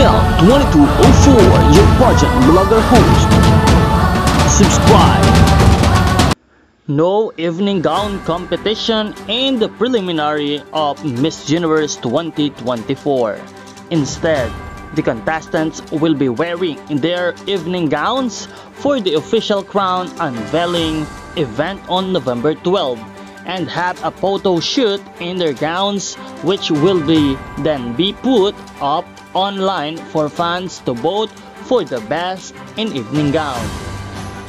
Nel 2204, your pageant blogger host. Subscribe. No evening gown competition in the preliminary of Miss Universe 2024. Instead, the contestants will be wearing their evening gowns for the official crown unveiling event on November 12 and have a photo shoot in their gowns, which will then be put up online for fans to vote for the best in evening gown.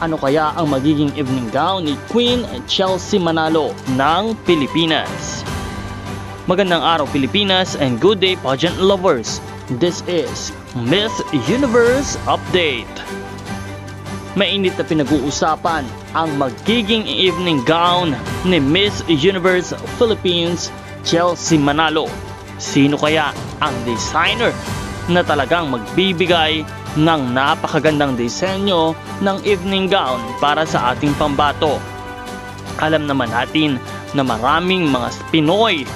Ano kaya ang magiging evening gown ni Queen Chelsea Manalo ng Pilipinas? Magandang araw Pilipinas and good day pageant lovers. This is Miss Universe Update. Mainit na pinag-uusapan ang magiging evening gown ni Miss Universe Philippines Chelsea Manalo. Sino kaya ang designer na talagang magbibigay ng napakagandang disenyo ng evening gown para sa ating pambato? Alam naman natin na maraming mga Pinoy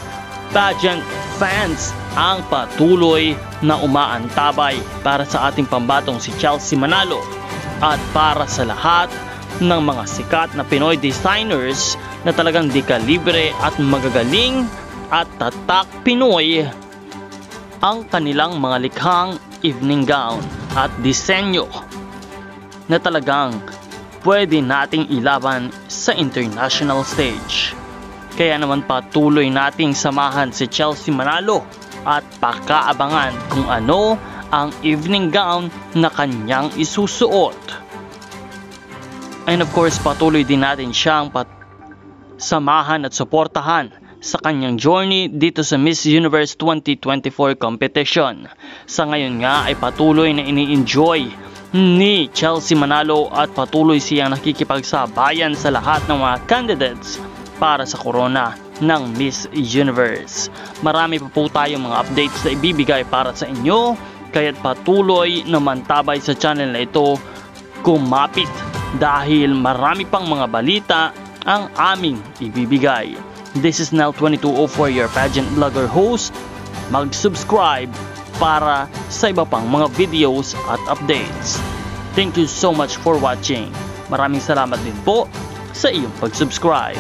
pageant fans ang patuloy na umaantabay para sa ating pambatong si Chelsea Manalo at para sa lahat ng mga sikat na Pinoy designers na talagang dekalibre at magagaling at tatak Pinoy ang kanilang mga likhang evening gown at disenyo na talagang pwede nating ilaban sa international stage. Kaya naman patuloy nating samahan si Chelsea Manalo at pakaabangan kung ano ang evening gown na kanyang isusuot. And of course, patuloy din natin siyang samahan at suportahan sa kanyang journey dito sa Miss Universe 2024 competition. Sa ngayon nga ay patuloy na ini-enjoy ni Chelsea Manalo at patuloy siyang nakikipagsabayan sa lahat ng mga candidates para sa corona ng Miss Universe. Marami pa po tayong mga updates na ibibigay para sa inyo, kaya't patuloy na mantabay sa channel na ito, kumapit dahil marami pang mga balita ang aming ibibigay. This is Nel 2204, your pageant blogger host. Mag-subscribe para sa iba pang mga videos at updates. Thank you so much for watching. Maraming salamat din po sa iyong pag-subscribe.